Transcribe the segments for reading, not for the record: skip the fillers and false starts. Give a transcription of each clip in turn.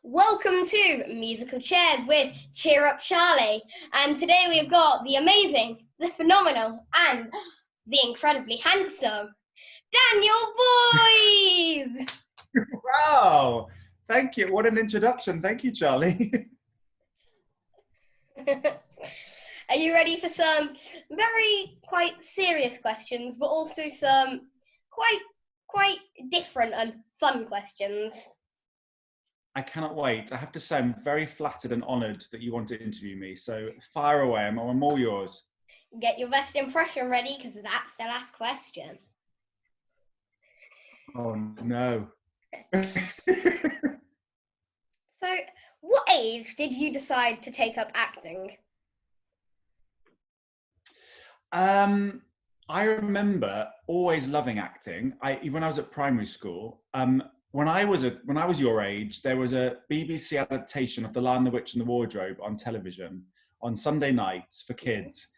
Welcome to Musical Chairs with CheerUpCharlie, and today we've got the amazing, the phenomenal, and the incredibly handsome Daniel Boys! Wow, thank you. What an introduction. Thank you, Charlie. Are you ready for some quite serious questions, but also some quite different and fun questions? I cannot wait. I have to say, I'm very flattered and honoured that you want to interview me. So fire away. I'm all yours. Get your best impression ready, because that's the last question. Oh, no. So, what age did you decide to take up acting? I remember always loving acting. Even when I was at primary school, when I was your age, there was a BBC adaptation of The Lion, the Witch and the Wardrobe on television on Sunday nights for kids.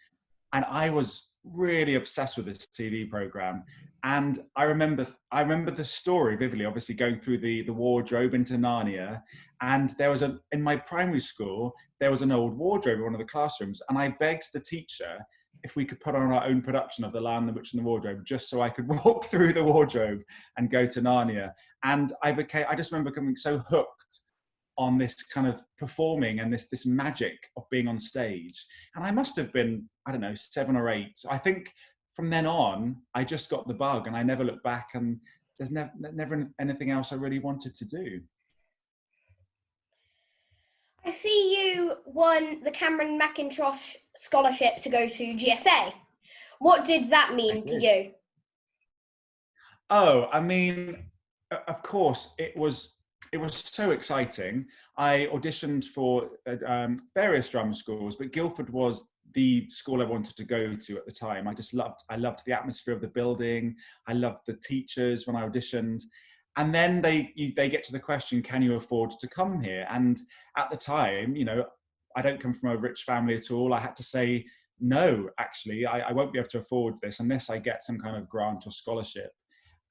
And I was really obsessed with this TV program. And I remember the story vividly, obviously going through the wardrobe into Narnia. And there was in my primary school, there was an old wardrobe in one of the classrooms. And I begged the teacher if we could put on our own production of The Lion, the Witch and the Wardrobe, just so I could walk through the wardrobe and go to Narnia. And I just remember becoming so hooked on this kind of performing and this magic of being on stage. And I must have been, I don't know, 7 or 8. I think from then on, I just got the bug and I never looked back, and there's never anything else I really wanted to do. I see you won the Cameron Mackintosh scholarship to go to GSA. What did that mean to you? Oh, I mean, of course, it was so exciting. I auditioned for various drama schools, but Guildford was the school I wanted to go to at the time. I loved the atmosphere of the building. I loved the teachers when I auditioned. And then they get to the question, can you afford to come here? And at the time, I don't come from a rich family at all. I had to say, no, actually, I won't be able to afford this unless I get some kind of grant or scholarship.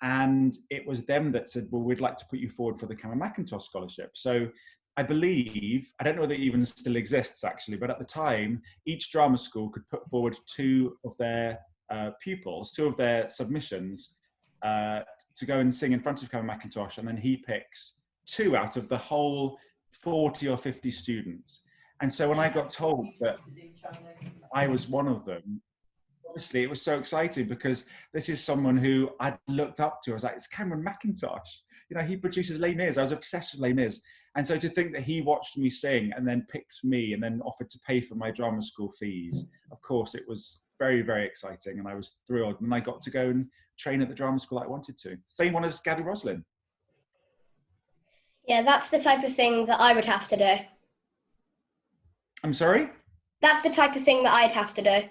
And it was them that said, well, we'd like to put you forward for the Cameron Mackintosh scholarship. So I believe, I don't know whether it even still exists actually, but at the time, each drama school could put forward 2 of their pupils, 2 of their submissions to go and sing in front of Cameron Mackintosh, and then he picks 2 out of the whole 40 or 50 students. And so when I got told that I was one of them, obviously it was so exciting because this is someone who I'd looked up to. I was like, it's Cameron Mackintosh. He produces Les Mis. I was obsessed with Les Mis. And so to think that he watched me sing and then picked me and then offered to pay for my drama school fees, of course, it was very, very exciting. And I was thrilled. And I got to go and train at the drama school I wanted to. Same one as Gabby Roslin. Yeah, that's the type of thing that I would have to do. I'm sorry? That's the type of thing that I'd have to do.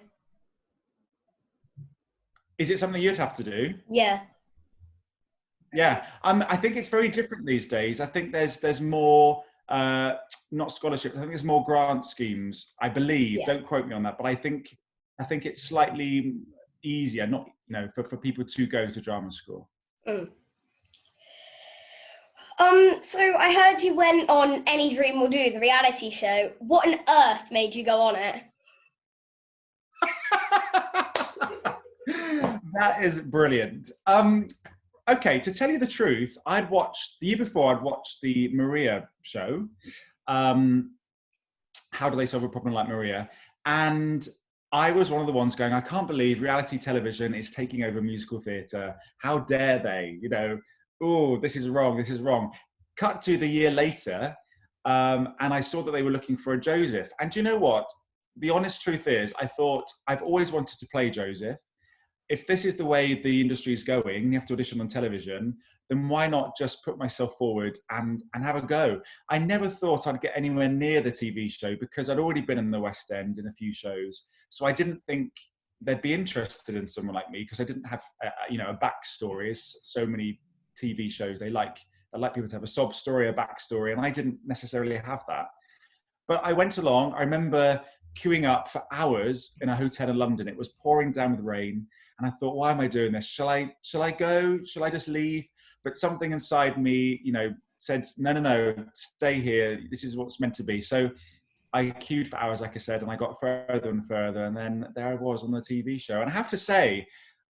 Is it something you'd have to do? Yeah. Yeah, I think it's very different these days. I think there's more, not scholarships, I think there's more grant schemes, I believe. Yeah. Don't quote me on that, but I think it's slightly easier, not for people to go to drama school. Mm. So I heard you went on Any Dream Will Do, the reality show. What on earth made you go on it? That is brilliant. Okay, to tell you the truth, the year before I'd watched the Maria show, How Do They Solve a Problem Like Maria? And I was one of the ones going, I can't believe reality television is taking over musical theatre. How dare they? Oh, this is wrong. Cut to the year later, and I saw that they were looking for a Joseph. And do you know what? The honest truth is, I thought, I've always wanted to play Joseph. If this is the way the industry is going, you have to audition on television, then why not just put myself forward and have a go? I never thought I'd get anywhere near the TV show because I'd already been in the West End in a few shows. So I didn't think they'd be interested in someone like me because I didn't have a backstory. As so many TV shows, they like people to have a sob story, a backstory, and I didn't necessarily have that. But I went along. I remember queuing up for hours in a hotel in London. It was pouring down with rain. And I thought, why am I doing this? Shall I go? Shall I just leave? But something inside me, said, no, stay here. This is what's meant to be. So I queued for hours, like I said, and I got further and further. And then there I was on the TV show. And I have to say,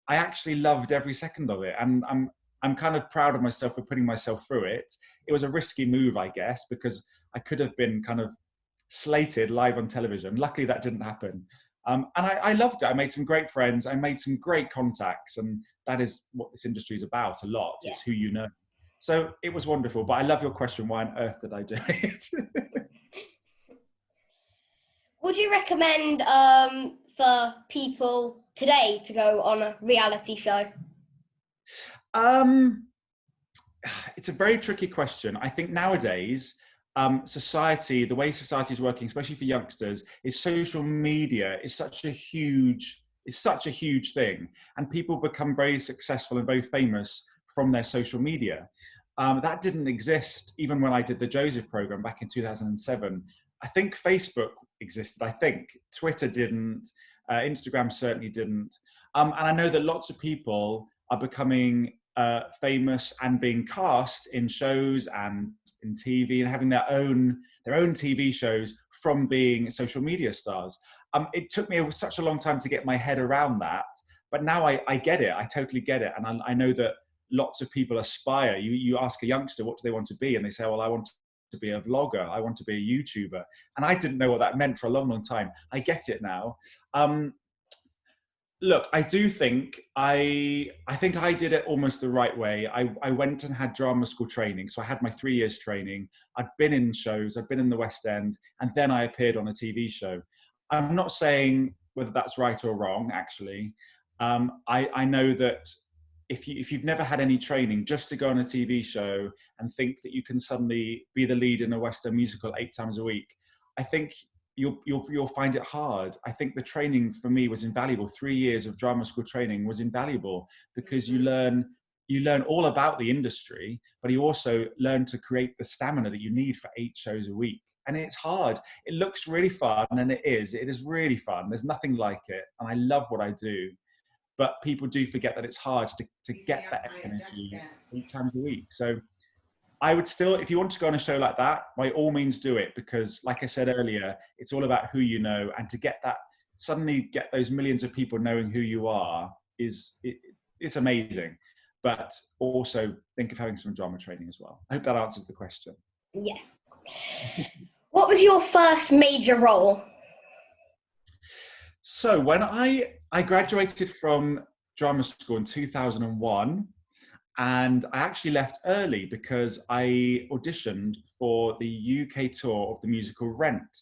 I actually loved every second of it. And I'm kind of proud of myself for putting myself through it. It was a risky move, I guess, because I could have been kind of slated live on television. Luckily, that didn't happen. And I loved it. I made some great friends. I made some great contacts. And that is what this industry is about a lot. Yeah. It's who you know. So it was wonderful. But I love your question. Why on earth did I do it? Would you recommend for people today to go on a reality show? It's a very tricky question. I think nowadays, society, the way society is working, especially for youngsters, is social media is such a huge thing, and people become very successful and very famous from their social media. That didn't exist even when I did the Joseph program back in 2007. I think Facebook existed. I think Twitter didn't. Instagram certainly didn't. And I know that lots of people are becoming famous and being cast in shows and in TV and having their own TV shows from being social media stars. It took me such a long time to get my head around that, but now I get it. I totally get it, and I know that lots of people aspire. You ask a youngster what do they want to be, and they say, well, I want to be a vlogger, I want to be a YouTuber, and I didn't know what that meant for a long time. I get it now. Look, I do think I think I did it almost the right way. I went and had drama school training. So I had my 3 years training. I'd been in shows, I'd been in the West End, and then I appeared on a TV show. I'm not saying whether that's right or wrong, actually. I know that if you've never had any training, just to go on a TV show and think that you can suddenly be the lead in a West End musical 8 times a week, I think you'll find it hard. I think the training for me was invaluable. 3 years of drama school training was invaluable because you learn all about the industry, but you also learn to create the stamina that you need for 8 shows a week. And it's hard. It looks really fun, and it is really fun. There's nothing like it, and I love what I do. But people do forget that it's hard to get that energy 8 times a week. So I would still, if you want to go on a show like that, by all means do it, because like I said earlier, it's all about who you know, and to suddenly get those millions of people knowing who you are it's amazing. But also think of having some drama training as well. I hope that answers the question. Yeah. What was your first major role? So when I graduated from drama school in 2001, and I actually left early because I auditioned for the UK tour of the musical Rent.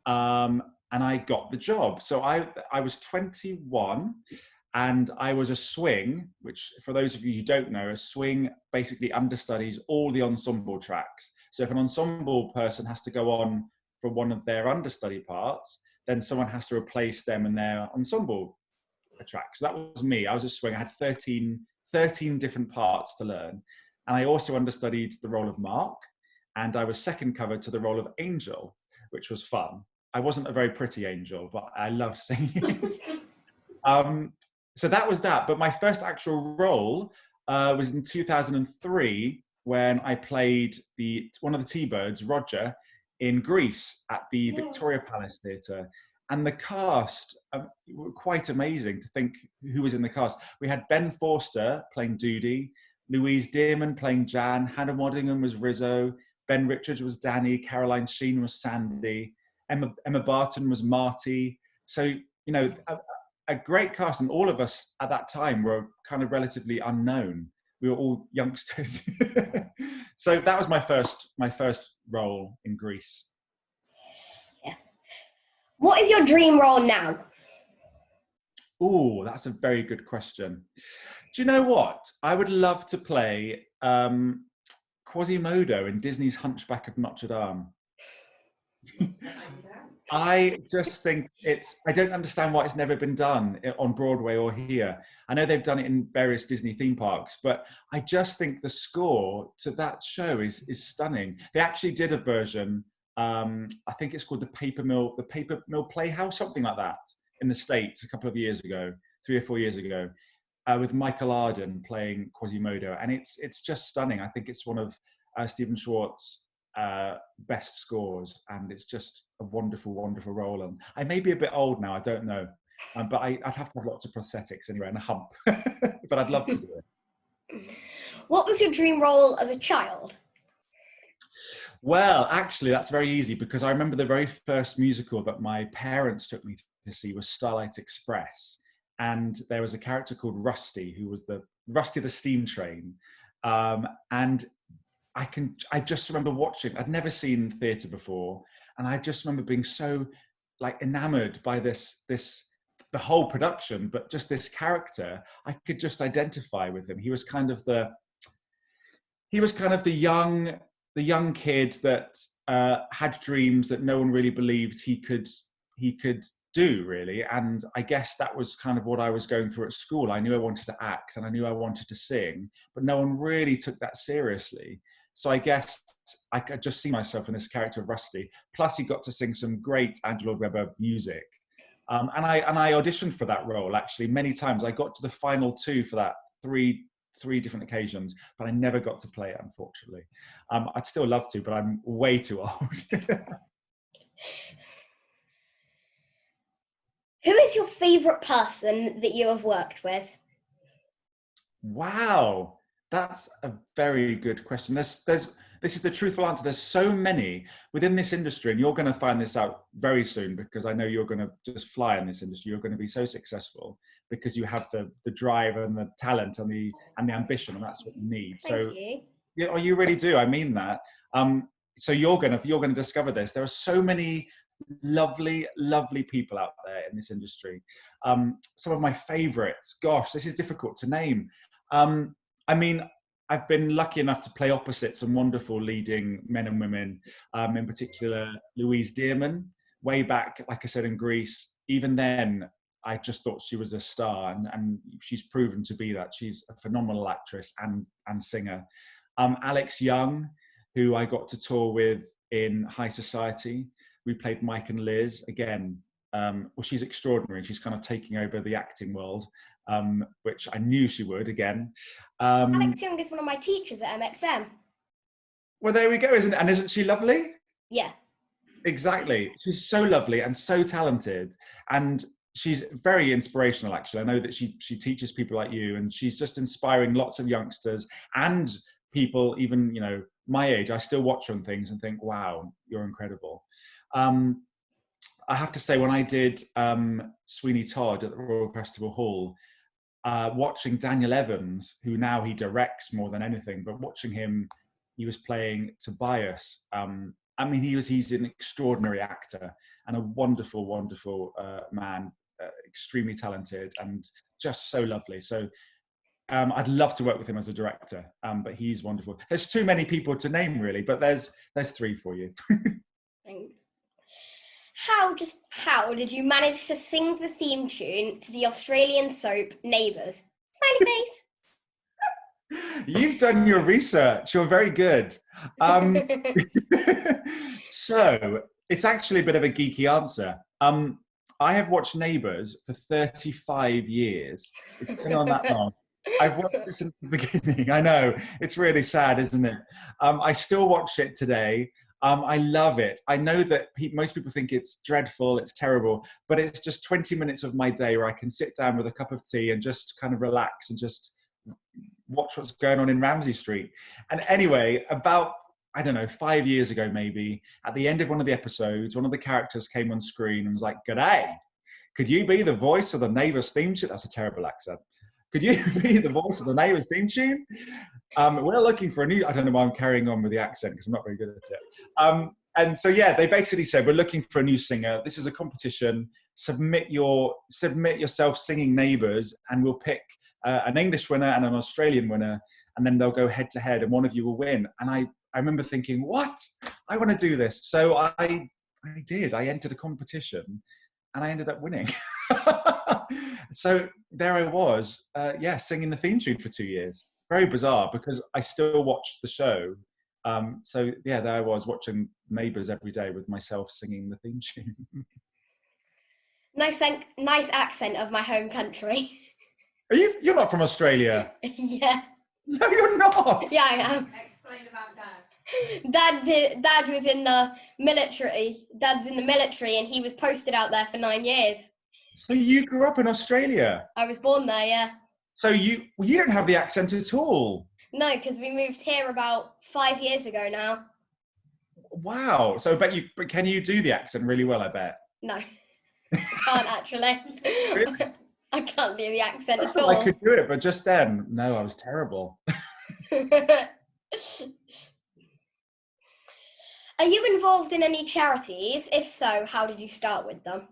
And I got the job. So I was 21, and I was a swing, which for those of you who don't know, a swing basically understudies all the ensemble tracks. So if an ensemble person has to go on for one of their understudy parts, then someone has to replace them in their ensemble tracks. So that was me. I was a swing. I had 13 different parts to learn. And I also understudied the role of Mark, and I was second cover to the role of Angel, which was fun. I wasn't a very pretty angel, but I loved singing it. So that was that. But my first actual role was in 2003 when I played one of the T-Birds, Roger, in Greece at the Victoria Palace Theatre. And the cast were quite amazing to think who was in the cast. We had Ben Forster playing Doody, Louise Dearman playing Jan, Hannah Waddingham was Rizzo, Ben Richards was Danny, Caroline Sheen was Sandy, Emma Barton was Marty. So, a great cast, and all of us at that time were kind of relatively unknown. We were all youngsters. So that was my first role in Greece. Yeah. What is your dream role now? Oh, that's a very good question. Do you know what? I would love to play Quasimodo in Disney's Hunchback of Notre Dame. I just think I don't understand why it's never been done on Broadway or here. I know they've done it in various Disney theme parks, but I just think the score to that show is stunning. They actually did a version, I think it's called the Paper Mill Playhouse, something like that, in the States a couple of years ago, 3 or 4 years ago, with Michael Arden playing Quasimodo. And it's just stunning. I think it's one of Stephen Schwartz best scores, and it's just a wonderful, wonderful role. And I may be a bit old now, I don't know, but I'd have to have lots of prosthetics anyway and a hump, but I'd love to do it. What was your dream role as a child? Well, actually, that's very easy, because I remember the very first musical that my parents took me to see was Starlight Express. And there was a character called Rusty, who was Rusty the Steam Train. And I just remember watching, I'd never seen theatre before. And I just remember being so like enamored by the whole production, but just this character, I could just identify with him. He was kind of the young kid that had dreams that no one really believed he could do, really. And I guess that was kind of what I was going through at school. I knew I wanted to act and I knew I wanted to sing, but no one really took that seriously. So I guess I could just see myself in this character of Rusty. Plus, he got to sing some great Andrew Lloyd Webber music. And I auditioned for that role, actually, many times. I got to the final two for that, three different occasions, but I never got to play it, unfortunately. I'd still love to, but I'm way too old. Who is your favourite person that you have worked with? Wow, that's a very good question. This is the truthful answer. There's so many within this industry, and you're going to find this out very soon, because I know you're going to just fly in this industry. You're going to be so successful because you have the drive and the talent and the ambition, and that's what you need. Thank you. Yeah, you really do. I mean that. So you're going to discover this. There are so many lovely, lovely people out there in this industry. Some of my favorites, gosh, this is difficult to name. I mean, I've been lucky enough to play opposite some wonderful leading men and women, in particular Louise Dearman, way back, like I said, in Greece. Even then, I just thought she was a star, and she's proven to be that. She's a phenomenal actress and singer. Alex Young, who I got to tour with in High Society. We played Mike and Liz again. Well, she's extraordinary. She's kind of taking over the acting world, which I knew she would again. Alex Young is one of my teachers at MXM. Well, there we go, isn't she lovely? Yeah. Exactly. She's so lovely and so talented, and she's very inspirational, actually. I know that she teaches people like you, and she's just inspiring lots of youngsters and people, even, my age. I still watch her on things and think, wow, you're incredible. I have to say, when I did Sweeney Todd at the Royal Festival Hall, watching Daniel Evans, who now he directs more than anything, but watching him, he was playing Tobias. I mean, he's an extraordinary actor and a wonderful, wonderful man, extremely talented and just so lovely. So I'd love to work with him as a director, but he's wonderful. There's too many people to name, really, but there's three for you. How did you manage to sing the theme tune to the Australian soap Neighbours? Smiley face. You've done your research. You're very good. So it's actually a bit of a geeky answer. I have watched Neighbours for 35 years. It's been on that long. I've watched it since the beginning. I know. It's really sad, isn't it? I still watch it today. I love it. I know that most people think it's dreadful, it's terrible, but it's just 20 minutes of my day where I can sit down with a cup of tea and just kind of relax and just watch what's going on in Ramsay Street. And anyway, about, 5 years ago maybe, at the end of one of the episodes, one of the characters came on screen and was like, "G'day, could you be the voice of the Neighbours theme tune?" That's a terrible accent. "Could you be the voice of the Neighbours theme tune? We're looking for a new..." I don't know why I'm carrying on with the accent because I'm not very good at it. And so, yeah, they basically said, "We're looking for a new singer. This is a competition. Submit yourself singing Neighbours, and we'll pick an English winner and an Australian winner, and then they'll go head to head, and one of you will win." And I remember thinking, what? I want to do this. So I did. I entered a competition, and I ended up winning. So there I was, singing the theme tune for 2 years. Very bizarre, because I still watched the show. So yeah, there I was watching Neighbours every day with myself singing the theme tune. Nice accent of my home country. You're not from Australia? Yeah. No, you're not. Yeah, I am. Explain about that. Dad was in the military. Dad's in the military, and he was posted out there for 9 years. So you grew up in Australia? I was born there, yeah. So you don't have the accent at all? No, because we moved here about 5 years ago now. Wow. So but can you do the accent really well, I bet? No, I can't actually. Really? I can't do the accent I at thought all. I could do it, but just then, no, I was terrible. Are you involved in any charities? If so, how did you start with them?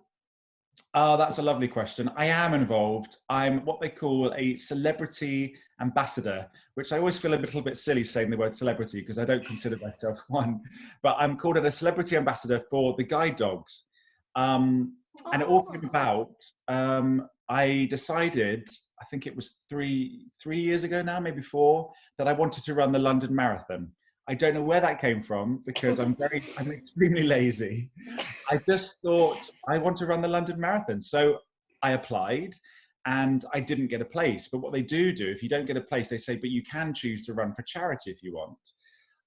That's a lovely question. I am involved. I'm what they call a celebrity ambassador, which I always feel a little bit silly saying the word celebrity because I don't consider myself one. But I'm called a celebrity ambassador for the guide dogs. And it all came about. I decided, I think it was three years ago now, maybe 4, that I wanted to run the London Marathon. I don't know where that came from because I'm extremely lazy. I just thought I want to run the London Marathon. So I applied and I didn't get a place. But what they do, if you don't get a place, they say, but you can choose to run for charity if you want.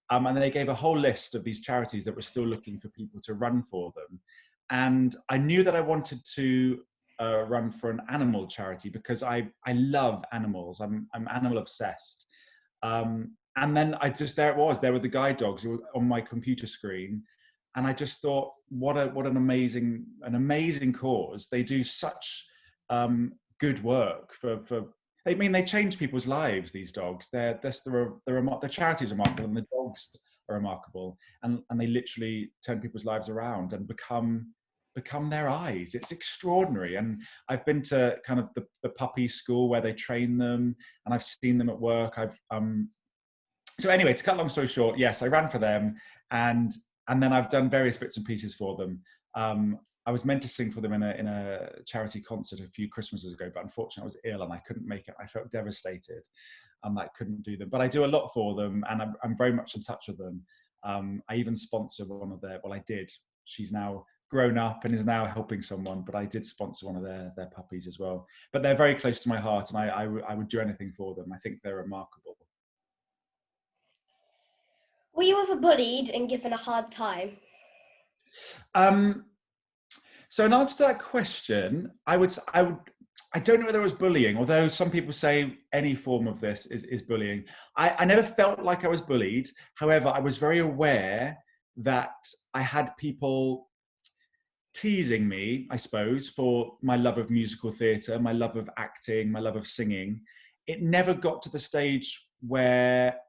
And they gave a whole list of these charities that were still looking for people to run for them. And I knew that I wanted to run for an animal charity because I love animals. I'm animal obsessed. And then there were the guide dogs on my computer screen. And I just thought, what an amazing cause. They do such good work they change people's lives, these dogs. The charity is remarkable and the dogs are remarkable. And they literally turn people's lives around and become their eyes. It's extraordinary. And I've been to kind of the puppy school where they train them, and I've seen them at work. So anyway, to cut a long story short, yes, I ran for them, and then I've done various bits and pieces for them. I was meant to sing for them in a charity concert a few Christmases ago, but unfortunately I was ill and I couldn't make it. I felt devastated that I couldn't do them, but I do a lot for them, and I'm very much in touch with them. I even sponsor I did. She's now grown up and is now helping someone, but I did sponsor one of their puppies as well. But they're very close to my heart, and I would do anything for them. I think they're remarkable. Were you ever bullied and given a hard time? So in answer to that question, I don't know whether it was bullying, although some people say any form of this is bullying. I never felt like I was bullied. However, I was very aware that I had people teasing me, I suppose, for my love of musical theatre, my love of acting, my love of singing. It never got to the stage where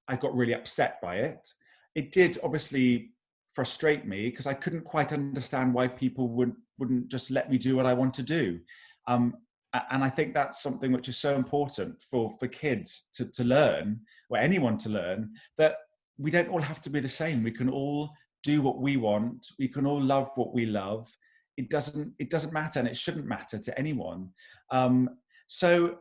I got really upset by it. It did obviously frustrate me because I couldn't quite understand why people wouldn't just let me do what I want to do. And I think that's something which is so important for kids to learn, or anyone to learn, that we don't all have to be the same. We can all do what we want. We can all love what we love. It doesn't matter, and it shouldn't matter to anyone. So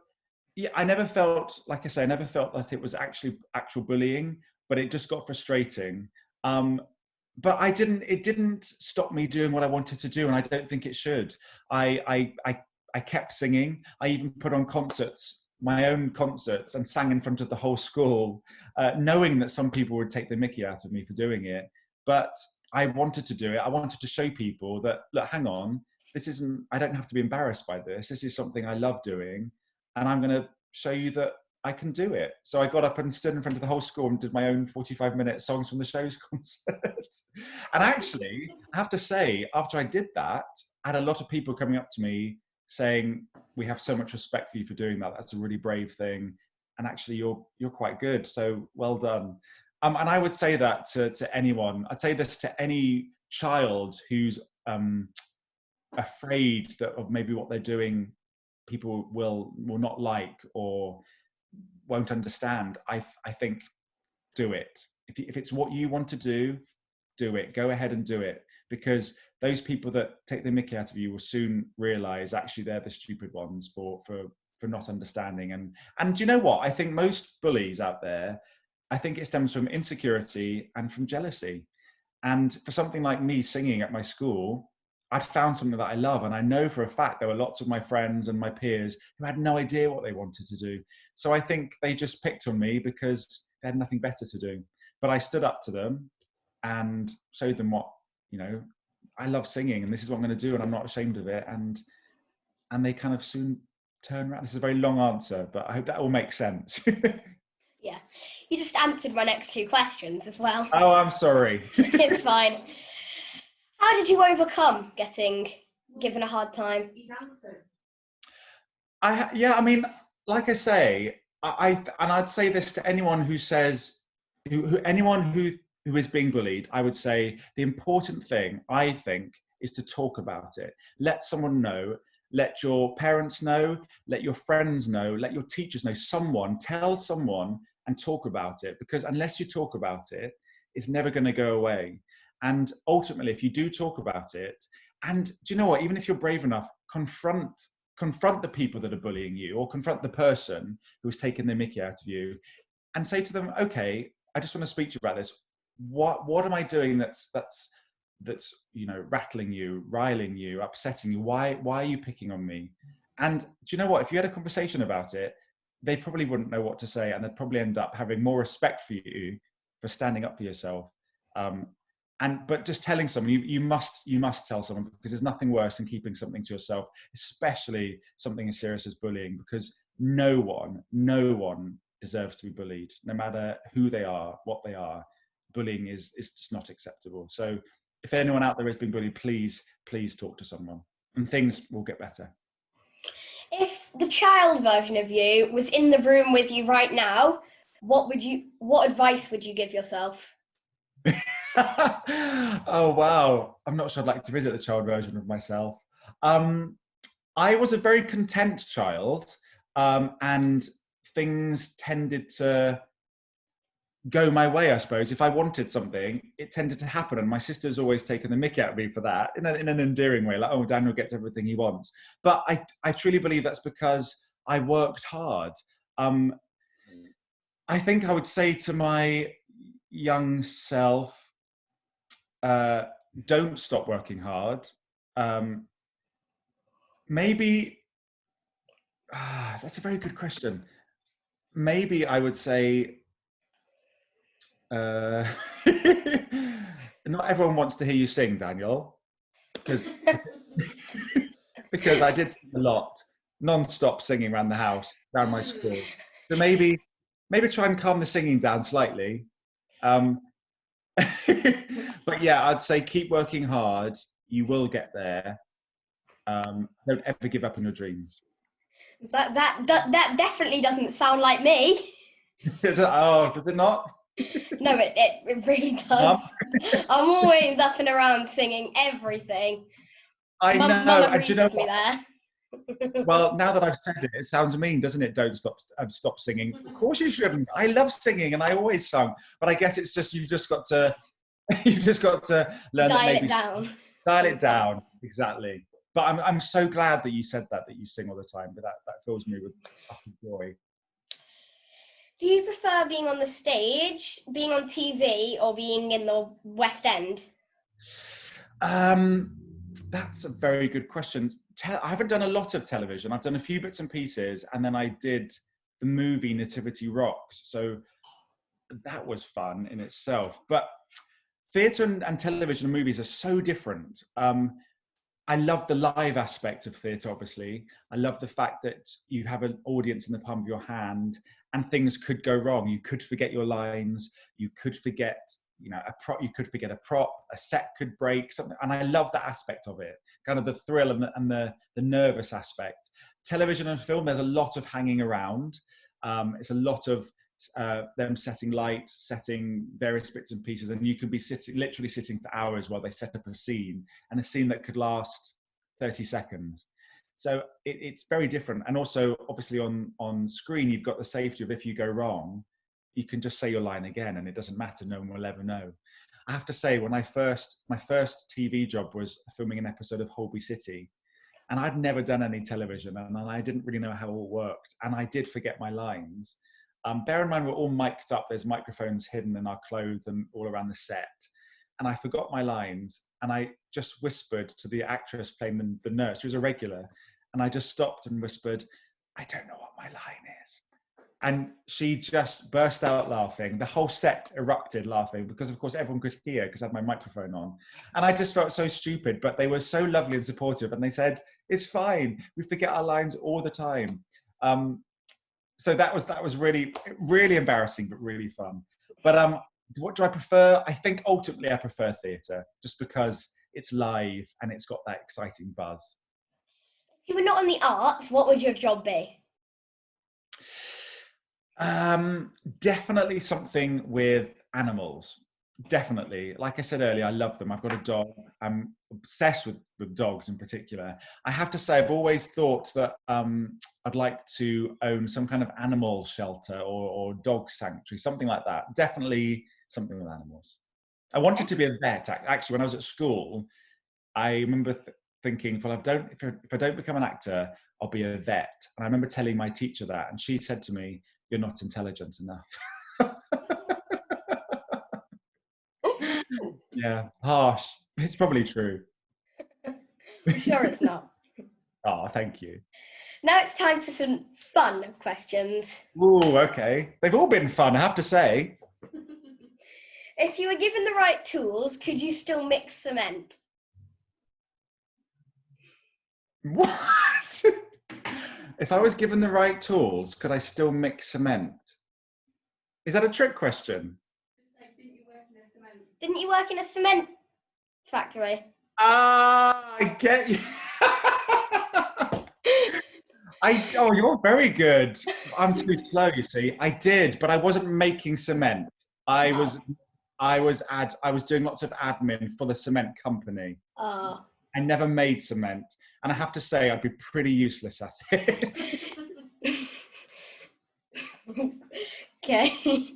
yeah, I never felt that it was actual bullying, but it just got frustrating. But it didn't stop me doing what I wanted to do, and I don't think it should. I kept singing. I even put on my own concerts, and sang in front of the whole school, knowing that some people would take the mickey out of me for doing it. But I wanted to do it. I wanted to show people that, look, hang on, I don't have to be embarrassed by this. This is something I love doing, and I'm going to show you that I can do it. So I got up and stood in front of the whole school and did my own 45-minute Songs from the Shows concert. And actually, I have to say, after I did that, I had a lot of people coming up to me saying, we have so much respect for you for doing that. That's a really brave thing. And actually, you're quite good. So well done. And I would say that to anyone. I'd say this to any child who's afraid of maybe what they're doing people will not like or won't understand. I think do it. If it's what you want to do it. Go ahead and do it, because those people that take the mickey out of you will soon realize actually they're the stupid ones for not understanding. And do you know what? I think most bullies out there, I think it stems from insecurity and from jealousy. And for something like me singing at my school, I'd found something that I love. And I know for a fact there were lots of my friends and my peers who had no idea what they wanted to do. So I think they just picked on me because they had nothing better to do. But I stood up to them and showed them what, I love singing and this is what I'm going to do and I'm not ashamed of it. And they kind of soon turned around. This is a very long answer, but I hope that all makes sense. Yeah, you just answered my next 2 questions as well. Oh, I'm sorry. It's fine. How did you overcome getting given a hard time? He's answered. I mean, like I say, I'd say this to anyone who says, anyone who is being bullied, I would say the important thing, I think, is to talk about it. Let someone know. Let your parents know. Let your friends know. Let your teachers know. Tell someone and talk about it. Because unless you talk about it, it's never going to go away. And ultimately, if you do talk about it, and do you know what? Even if you're brave enough, confront the people that are bullying you, or confront the person who is taking the mickey out of you, and say to them, okay, I just want to speak to you about this. What am I doing that's rattling you, riling you, upsetting you? Why are you picking on me? And do you know what? If you had a conversation about it, they probably wouldn't know what to say, and they'd probably end up having more respect for you for standing up for yourself. But just telling someone, you must tell someone, because there's nothing worse than keeping something to yourself, especially something as serious as bullying, because no one deserves to be bullied, no matter who they are, what they are. Bullying is just not acceptable. So if anyone out there has been bullied, please talk to someone, and things will get better. If the child version of you was in the room with you right now, what advice would you give yourself? Oh wow, I'm not sure I'd like to visit the child version of myself. I was a very content child, and things tended to go my way, I suppose. If I wanted something, it tended to happen, and my sister's always taken the mick out of me for that in an endearing way, like, oh, Daniel gets everything he wants. But I truly believe that's because I worked hard. I think I would say to my young self, don't stop working hard. Maybe that's a very good question. Maybe I would say, not everyone wants to hear you sing, Daniel, because I did sing a lot, non-stop singing around the house, around my school. So maybe try and calm the singing down slightly. But yeah, I'd say keep working hard. You will get there. Don't ever give up on your dreams. That definitely doesn't sound like me. Oh, does it not? No, it really does. I'm always up and around singing everything. I know. Mum And you know me there. Well, now that I've said it, it sounds mean, doesn't it? Don't stop singing. Of course you shouldn't. I love singing, and I always sung. But I guess it's just you've just got to learn Dial that maybe it down. Dial it down, exactly. But I'm so glad that you said that you sing all the time. But that fills me with utter joy. Do you prefer being on the stage, being on TV, or being in the West End? That's a very good question. I haven't done a lot of television. I've done a few bits and pieces, and then I did the movie Nativity Rocks. So that was fun in itself. But theatre and television and movies are so different. I love the live aspect of theatre, obviously. I love the fact that you have an audience in the palm of your hand, and things could go wrong. You could forget your lines. You could forget, a prop. You could forget a prop. A set could break, something. And I love that aspect of it, kind of the thrill and the nervous aspect. Television and film, there's a lot of hanging around. It's a lot of them setting light, setting various bits and pieces, and you can be literally sitting for hours while they set up a scene, and a scene that could last 30 seconds. So it's very different. And also, obviously, on screen, you've got the safety of, if you go wrong, you can just say your line again, and it doesn't matter. No one will ever know. I have to say, my first TV job was filming an episode of Holby City, and I'd never done any television, and I didn't really know how it all worked, and I did forget my lines. Bear in mind, we're all mic'd up. There's microphones hidden in our clothes and all around the set. And I forgot my lines, and I just whispered to the actress playing the nurse, who was a regular, and I just stopped and whispered, I don't know what my line is. And she just burst out laughing. The whole set erupted laughing because, of course, everyone could hear because I had my microphone on. And I just felt so stupid, but they were so lovely and supportive. And they said, it's fine. We forget our lines all the time. So that was really, really embarrassing, but really fun. But what do I prefer? I think ultimately I prefer theatre, just because it's live and it's got that exciting buzz. If you were not in the arts, what would your job be? Definitely something with animals. Definitely. Like I said earlier, I love them. I've got a dog. I'm obsessed with dogs in particular. I have to say, I've always thought that I'd like to own some kind of animal shelter or dog sanctuary, something like that. Definitely something with animals. I wanted to be a vet. Actually, when I was at school, I remember thinking, well, if I don't become an actor, I'll be a vet. And I remember telling my teacher that, and she said to me, you're not intelligent enough. Yeah, harsh. It's probably true. I'm sure it's not. Oh, thank you. Now it's time for some fun questions. Ooh, okay. They've all been fun, I have to say. If you were given the right tools, could you still mix cement? What? If I was given the right tools, could I still mix cement? Is that a trick question? Didn't you work in a cement factory? Ah, I get you. Oh, you're very good. I'm too slow, you see. I did, but I wasn't making cement. I was doing lots of admin for the cement company. Oh. I never made cement, and I have to say I'd be pretty useless at it. Okay.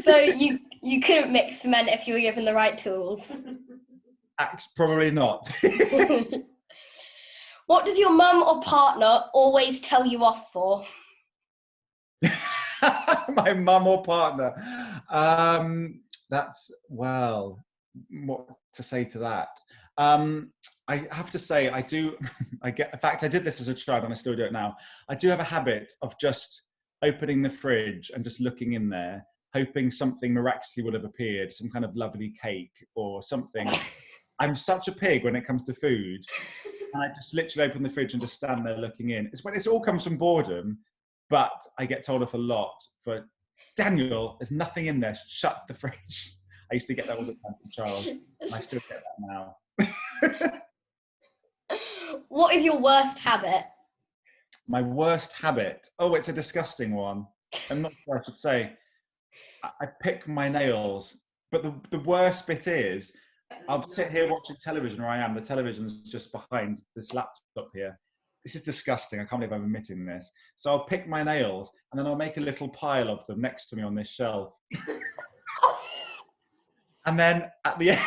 So you couldn't mix cement if you were given the right tools. Probably not. What does your mum or partner always tell you off for? My mum or partner. That's, well, what to say to that? I have to say, I do, in fact, I did this as a child and I still do it now. I do have a habit of just opening the fridge and just looking in there, hoping something miraculously would have appeared, some kind of lovely cake or something. I'm such a pig when it comes to food. And I just literally open the fridge and just stand there looking in. It's when it all comes from boredom, but I get told off a lot for, Daniel, there's nothing in there, shut the fridge. I used to get that all the time as a child, and I still get that now. What is your worst habit? My worst habit? Oh, it's a disgusting one. I'm not sure I should say. I pick my nails, but the worst bit is, I'll sit here watching television where I am. The television's just behind this laptop here. This is disgusting. I can't believe I'm admitting this. So I'll pick my nails and then I'll make a little pile of them next to me on this shelf. And then at the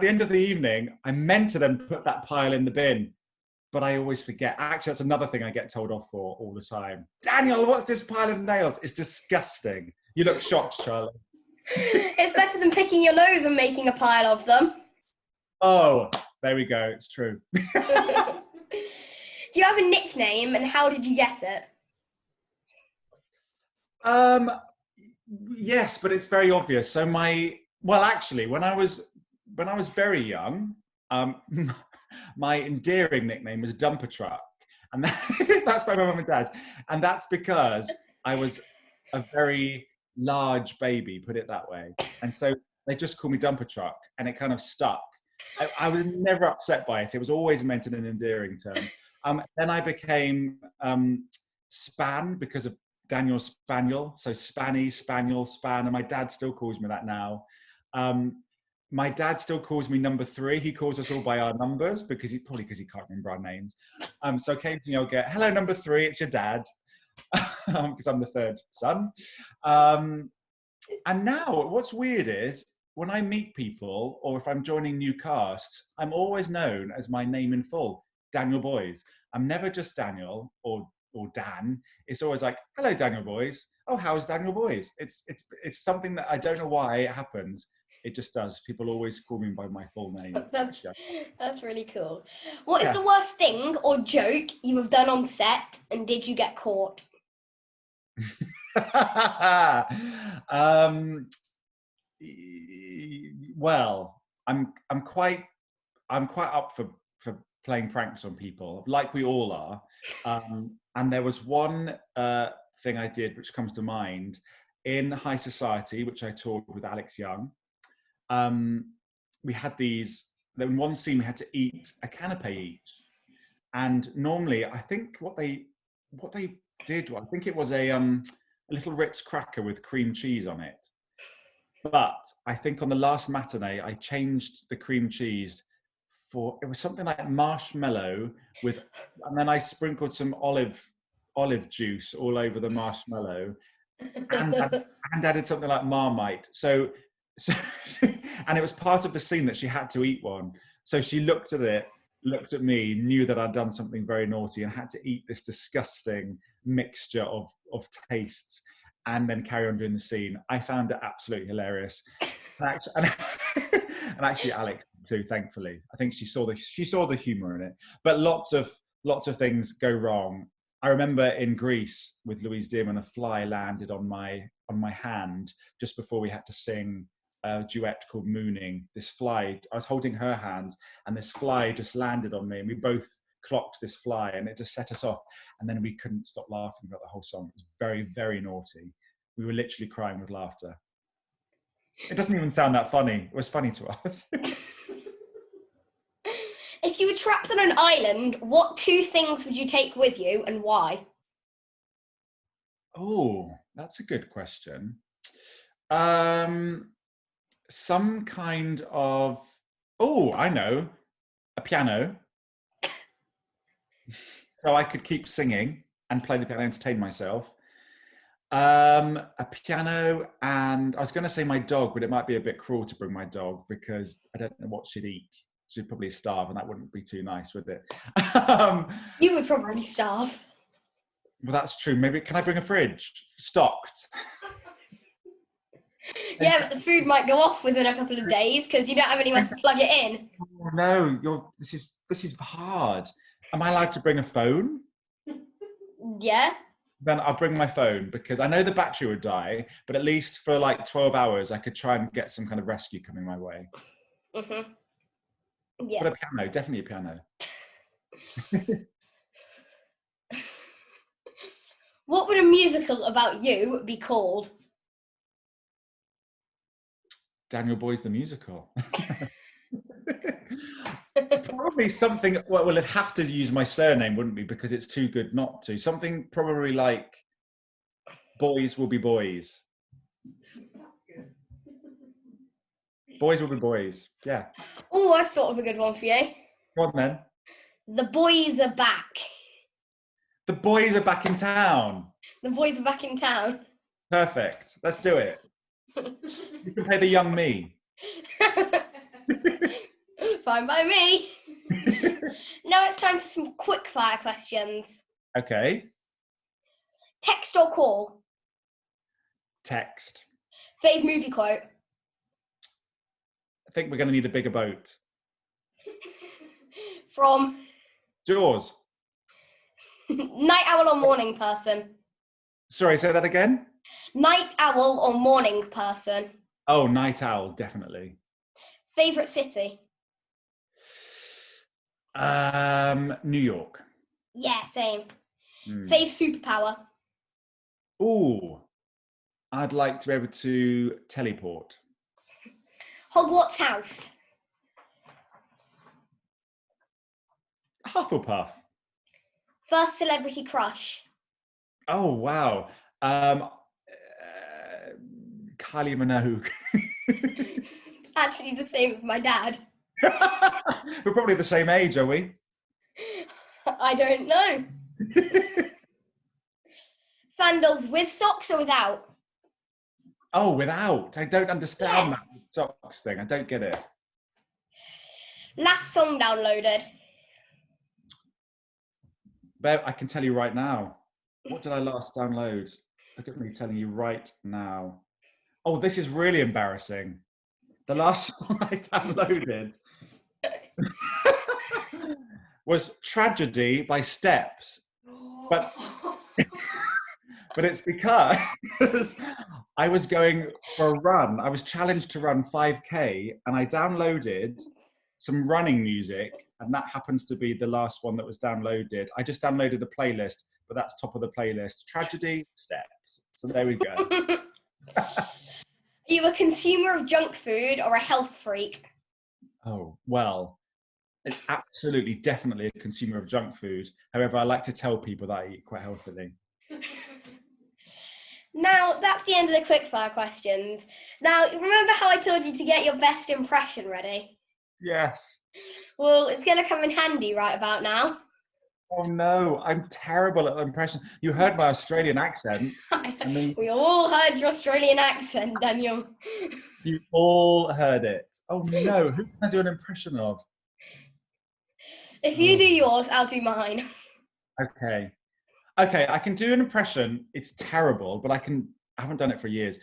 end of the evening, I'm meant to then put that pile in the bin, but I always forget. Actually, that's another thing I get told off for all the time. Daniel, what's this pile of nails? It's disgusting. You look shocked, Charlie. It's better than picking your nose and making a pile of them. Oh, there we go. It's true. Do you have a nickname and how did you get it? Yes, but it's very obvious. So actually, when I was very young, my endearing nickname was Dumper Truck, and that's by my mum and dad, and that's because I was a very large baby, put it that way, and so they just called me Dumper Truck, and it kind of stuck. I was never upset by it. It was always meant in an endearing term. Then I became Span because of Daniel Spaniel, so Spanny, Spaniel, Span, and my dad still calls me that now. My dad still calls me number 3. He calls us all by our numbers because he can't remember our names. So occasionally I'll get, hello, number 3, it's your dad, because I'm the 3rd son. And now what's weird is when I meet people or if I'm joining new casts, I'm always known as my name in full, Daniel Boys. I'm never just Daniel or Dan. It's always like, hello, Daniel Boys. Oh, how's Daniel Boys? It's something that I don't know why it happens. It just does. People always call me by my full name. That's really cool. What is the worst thing or joke you have done on set and did you get caught? um, well, I'm quite up for playing pranks on people, like we all are. And there was one thing I did which comes to mind in high society, which I toured with Alex Young. We had these. In one scene, we had to eat a canapé each, and normally, I think what they did, I think it was a little Ritz cracker with cream cheese on it. But I think on the last matinee, I changed the cream cheese for, it was something like marshmallow with, and then I sprinkled some olive juice all over the marshmallow, and added something like Marmite. So and it was part of the scene that she had to eat one. So she looked at it, looked at me, knew that I'd done something very naughty, and had to eat this disgusting mixture of tastes, and then carry on doing the scene. I found it absolutely hilarious. And actually Alex too, thankfully. I think she saw the humor in it. But lots of things go wrong. I remember in Greece with Louise Dearman, a fly landed on my hand just before we had to sing a duet called Mooning. This fly, I was holding her hands, and this fly just landed on me, and we both clocked this fly, and it just set us off. And then we couldn't stop laughing about the whole song. It was very, very naughty. We were literally crying with laughter. It doesn't even sound that funny. It was funny to us. If you were trapped on an island, what 2 things would you take with you and why? Oh, that's a good question. Some kind of, I know, a piano. So I could keep singing and play the piano, entertain myself. A piano, and I was going to say my dog, but it might be a bit cruel to bring my dog because I don't know what she'd eat. She'd probably starve, and that wouldn't be too nice, would it? You would probably starve. Well, that's true. Maybe, can I bring a fridge stocked? Yeah, but the food might go off within a couple of days because you don't have anywhere to plug it in. Oh, no, this is hard. Am I allowed to bring a phone? Yeah. Then I'll bring my phone, because I know the battery would die, but at least for like 12 hours, I could try and get some kind of rescue coming my way. Mhm. Yeah. But a piano, definitely a piano. What would a musical about you be called? Daniel Boy's the musical. Probably something, well, it'd have to use my surname, wouldn't we? Because it's too good not to. Something probably like Boys Will Be Boys. Boys Will Be Boys. Yeah. Oh, I've thought of a good one for you. Go on then. The boys are back. The boys are back in town. The boys are back in town. Perfect. Let's do it. You can play the young me. Fine by me. Now it's time for some quick fire questions. Okay. Text or call? Text. Fave movie quote? I think we're going to need a bigger boat. From? Jaws. Night owl or morning person? Sorry, say that again? Night owl or morning person? Oh, night owl, definitely. Favourite city? New York. Yeah, same. Fave superpower? Ooh, I'd like to be able to teleport. Hogwarts house? Hufflepuff. First celebrity crush? Oh, wow. Kylie Minogue. Actually the same with my dad. We're probably the same age, are we? I don't know. Sandals with socks or without? Oh, without. I don't understand that socks thing. I don't get it. Last song downloaded? Bev, I can tell you right now. What did I last download? Look at me telling you right now. Oh, this is really embarrassing. The last song I downloaded was Tragedy by Steps. But it's because I was going for a run. I was challenged to run 5K, and I downloaded some running music, and that happens to be the last one that was downloaded. I just downloaded a playlist, but that's top of the playlist. Tragedy Steps. So there we go. Are you a consumer of junk food or a health freak? Oh, well, it's absolutely, definitely a consumer of junk food. However, I like to tell people that I eat quite healthily. Now, that's the end of the quickfire questions. Now, remember how I told you to get your best impression ready? Yes. Well, it's going to come in handy right about now. Oh no, I'm terrible at impressions. You heard my Australian accent. I mean, we all heard your Australian accent, Daniel. You all heard it. Oh no, who can I do an impression of? If you do yours, I'll do mine. Okay. Okay, I can do an impression. It's terrible, but I haven't done it for years.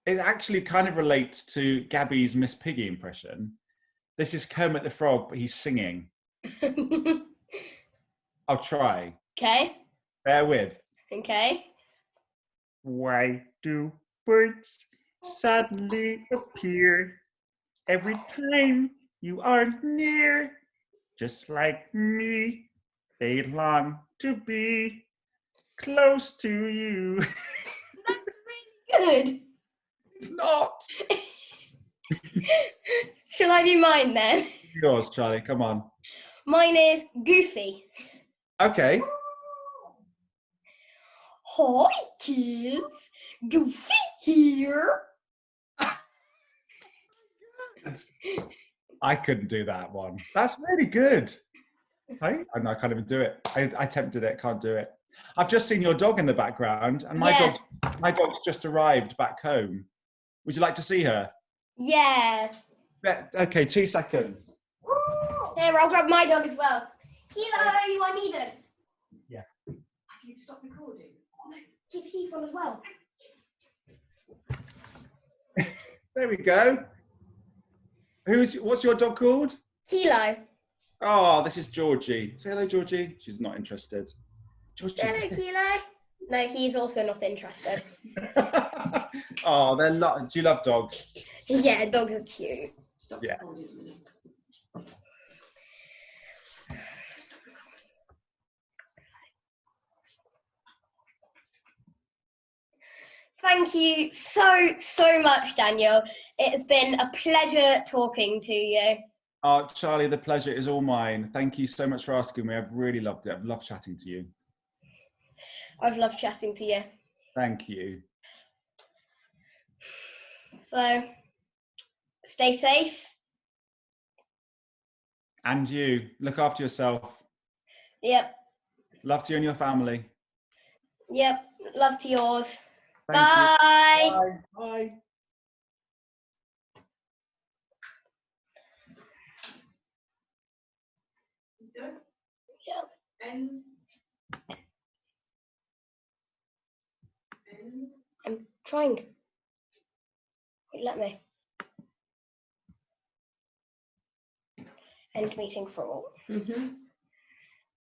It actually kind of relates to Gabby's Miss Piggy impression. This is Kermit the Frog, but he's singing. I'll try. Okay. Bear with. Okay. Why do birds suddenly appear every time you are near? Just like me, they long to be close to you. That's really good. It's not. Shall I do mine then? Yours, Charlie, come on. Mine is Goofy. Okay. Hi, kids. Goofy here. I couldn't do that one. That's really good. I can't even do it. I attempted it, can't do it. I've just seen your dog in the background, and my dog's just arrived back home. Would you like to see her? Yeah. Okay, 2 seconds. Here, I'll grab my dog as well. Hello, you are needed. Yeah. Have you stopped recording? He's on as well. There we go. What's your dog called? Hilo. Oh, this is Georgie. Say hello, Georgie. She's not interested. Georgie. Hello, Hilo. No, he's also not interested. Oh, do you love dogs? Yeah, dogs are cute. Stop yeah. Thank you so much, Daniel. It has been a pleasure talking to you. Oh, Charlie, the pleasure is all mine. Thank you so much for asking me. I've really loved it. I've loved chatting to you. I've loved chatting to you. Thank you. So, stay safe. And you. Look after yourself. Yep. Love to you and your family. Yep. Love to yours. Thank Bye. You. Bye. Bye. Yep. And I'm trying. Let me. End meeting for all.